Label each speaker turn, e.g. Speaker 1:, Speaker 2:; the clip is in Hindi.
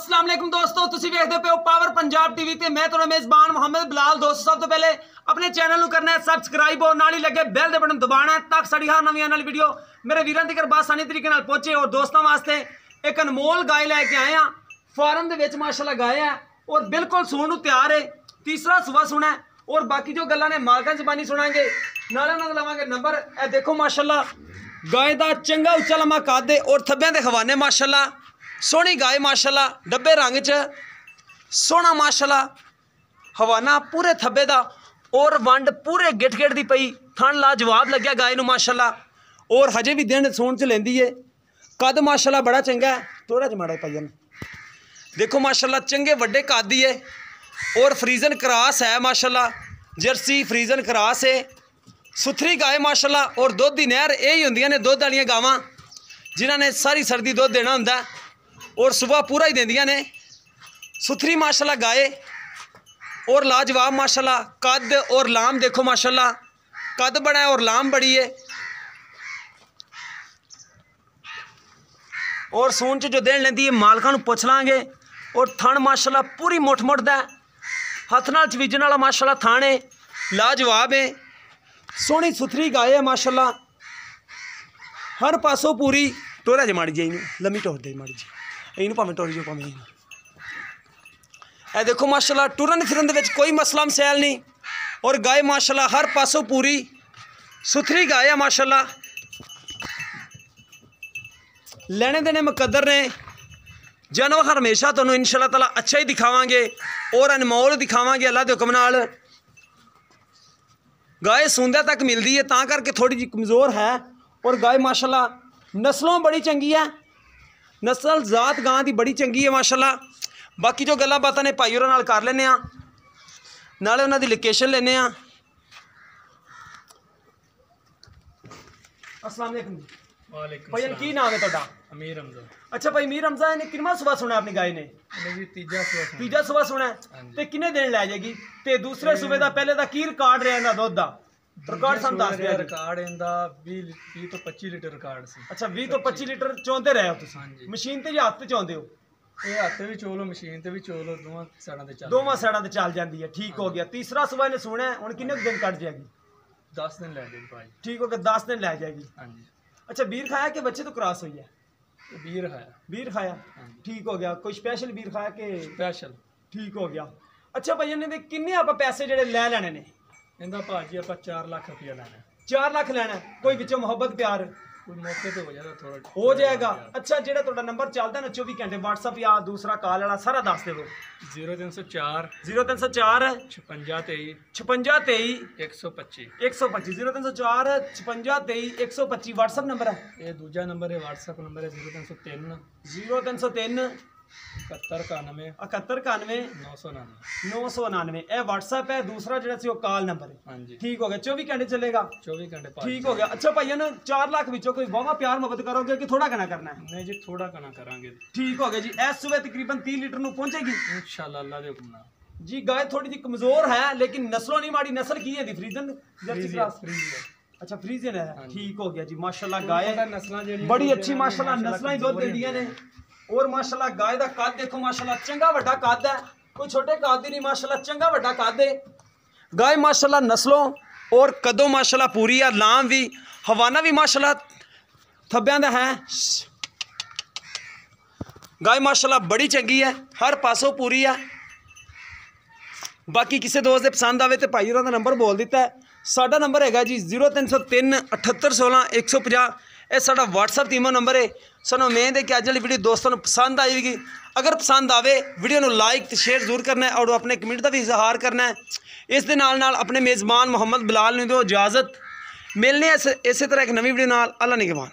Speaker 1: अस्सलाम वालेकुम दोस्तों, तुसी वेखदे पे हो पावर पंजाब टीवी ते मैं तुहाडा मेज़बान मोहम्मद बिलाल। दोस्तों सब तो पहले अपने चैनल को करना है सबसक्राइब और नाल ही लगे बेल दे बटन दबाना है ताकि साडी हर नवी आने वाली वीडियो मेरे वीरां तक आसानी तरीके नाल पहुंचे। और दोस्तों वास्ते एक अनमोल गाय लैके आए हैं, फार्म दे विच माशाल्लाह गाय है और बिल्कुल सूण नूं तैयार है। तीसरा सुबह सुना है और बाकी जो गल्लां ने मालकां ज़बानी सुनांगे, नाले नाल लवांगे नंबर। ए देखो माशाल्लाह गाय दा चंगा उच्चा लम्मा कद है और थब्बियां दे खवाने माशाल्लाह सोहनी गाय माशाल्लाह, डब्बे रंग च सोहना माशाल्लाह, हवाना पूरे थब्बे दा और वंड पूरे गिठ गिठ दी पई, थन लाजवाब लग्या गाय नूं माशाल्लाह। और हजे भी दिन सूण च लेंदी है, कद माशाल्लाह बड़ा चंगा है। थोड़ा जिहा माड़ा पाइया देखो माशाल्लाह चंगे वड्डे कद दी है और फ्रीजन क्रॉस है माशाल्लाह, जर्सी फ्रीजन क्रॉस है, सुथरी गाय माशाल्लाह। और दुध दी नहर यही होंदियां ने दुध वालियां गावां जिन्हां ने सारी सर्दी दुध देना हुंदा और सुबह पूरा ही देंदियां ने। सुथरी माशाल्लाह गाय और लाजवाब माशाल्लाह कद और लाम देखो माशाल्लाह, कद बड़ा है और लाम बड़ी है। और सून च जो देन लेंदी है मालकां नूं पुछ लांगे। और थण माशाल्लाह पूरी मुठ मुठ दा हथ नाल चवीजण वाला माशाल्लाह थण है, लाजवाब है, सोहनी सुथरी गाय है माशाल्लाह, हर पासों पूरी। टोरा जी माड़ी जी इनू लम्मी टोर दे माड़ी जी इनू भावें टोरी जो भावें इनू। ए देखो माशाल्लाह टुरन फिरन दे विच कोई मसला मसैल नहीं और गाय माशाल्लाह हर पासों पूरी सुथरी गाय है माशाल्लाह। लेने देने मुकद्दर ने, जानवर हमेशा तुहानूं इंशाअल्लाह ताला अच्छा ही दिखावांगे और अनमोल दिखावांगे अल्लाह दे हुक्म नाल। गाय सूंदे तक मिलती है तां करके थोड़ी जी कमज़ोर है और गाय माशाल्लाह नस्लों बड़ी चंगी है, नस्ल जात गां दी बड़ी चंगी है माशाल्लाह। बाकी जो गल्लां बातां ने भाई होरां नाल कर लैने आ, नाले उन्हां दी लोकेशन लेने आ। अस्सलाम वालेकुम जी।
Speaker 2: वालेकुम
Speaker 1: भाई की नाम है तुहाडा?
Speaker 2: अमीर हमजा।
Speaker 1: अच्छा भाई मीर हमजा ने कितना सुबह सुना अपनी गाय ने?
Speaker 2: जी तीजा
Speaker 1: सुबह सुना ते किन्ने दिन लै जाएगी ते दूसरे सूबे दा पहले दा की रिकॉर्ड रहा इंदा दुध दा? रिकॉर्ड सन दस दिया।
Speaker 2: रिकॉर्ड इंदा 20 तो 25 लीटर रिकॉर्ड सी।
Speaker 1: अच्छा 20 तो 25 लीटर चोंदे रहे हो तुसीं?
Speaker 2: हां जी।
Speaker 1: मशीन ते या हत्थ ते चोंदे हो?
Speaker 2: ये हत्थ भी चोलो मशीन ते भी चोलो, दोवां साइडां ते चल,
Speaker 1: दोवां साइडां ते चल जांदी है। ठीक हो गया। तीसरा सुबह ने सुना है हुण किन्ने दिन कट जाएगी?
Speaker 2: 10 दिन ले जाएगी भाई।
Speaker 1: ठीक हो गया, 10 दिन ले जाएगी।
Speaker 2: हां जी।
Speaker 1: अच्छा बीर खाया के बच्चे तो क्रॉस हुई है?
Speaker 2: बीर खाया।
Speaker 1: बीर खाया, ठीक हो गया। कोई स्पेशल बीर खाया के?
Speaker 2: स्पेशल।
Speaker 1: ठीक हो गया। अच्छा भाई ने किन्ने आप पैसे जेडे ले लेने ने?
Speaker 2: इंदा भाजी आप 4 लाख रुपया लेना।
Speaker 1: 4 लाख लेना है। कोई विचों मोहब्बत प्यार
Speaker 2: कोई मौके पे हो जाएगा, थोड़ा
Speaker 1: हो जाएगा। अच्छा जेड़ा ਤੁਹਾਡਾ नंबर चलता है ना 24 घंटे व्हाट्सएप या दूसरा कॉल वाला सारा दस देवो।
Speaker 2: 0304
Speaker 1: 0304
Speaker 2: 56
Speaker 1: 56
Speaker 2: 125
Speaker 1: 125 0304 56 125 व्हाट्सएप नंबर है।
Speaker 2: ये दूजा नंबर है, व्हाट्सएप नंबर है 0303
Speaker 1: 0303
Speaker 2: 7191
Speaker 1: 7191 999 ए व्हाट्सएप है। दूसरा जेड़ा सी कॉल नंबर है।
Speaker 2: हाँ जी।
Speaker 1: ठीक हो गया। 24 घंटे चलेगा?
Speaker 2: 24 घंटे।
Speaker 1: ठीक हो गया। अच्छा भाई ने 4 लाख विचों कोई वावा प्यार मोहब्बत करोगे कि थोड़ा कहना करना है?
Speaker 2: नहीं जी, थोड़ा कहना करांगे।
Speaker 1: ठीक हो गया जी। इस सुबह तकरीबन 3 लीटर नूं पहुंचेगी
Speaker 2: इंशाअल्लाह अल्लाह दे हुक्म नाल
Speaker 1: जी। गाय थोड़ी जी कमजोर है लेकिन नस्लों नहीं माड़ी। नस्ल की है दी फ्रीजन जर्सी क्रॉस? अच्छा फ्रीजन है। ठीक हो गया जी। माशाल्लाह गाय बड़ी अच्छी माशाल्लाह नस्लां ही दुध देंदियां ने। और माशाल्लाह गाय दा कद देखो माशाल्लाह चंगा वड्डा कद है, कोई छोटे कद दी नहीं माशाल्लाह, चंगा वड्डा कद है। गाय माशाल्लाह नस्लों और कदों माशाल्लाह पूरी है, लाम भी हवाना भी माशाल्लाह थब्बियां दा है। गाय माशाल्लाह बड़ी चंगी है, हर पासों पूरी है। बाकी किसी दोस्त दे पसंद आवे तो भाई होरां दा नंबर बोल दिता है। साडा नंबर हैगा जी 0303 7816 150। यह साडा व्हाट्सएप टीमो नंबर है। सानू उम्मीद है कि अज वाली वीडियो दोस्तों पसंद आएगी। अगर पसंद आवे वीडियो को लाइक तो शेयर जरूर करना है और अपने कमेंट का भी इजहार करना है। इस दे नाल अपने मेज़बान मोहम्मद बिलाल नूं दो इजाज़त। मिलने इस तरह एक नवी वीडियो नाल। अल्लाह निगहबान।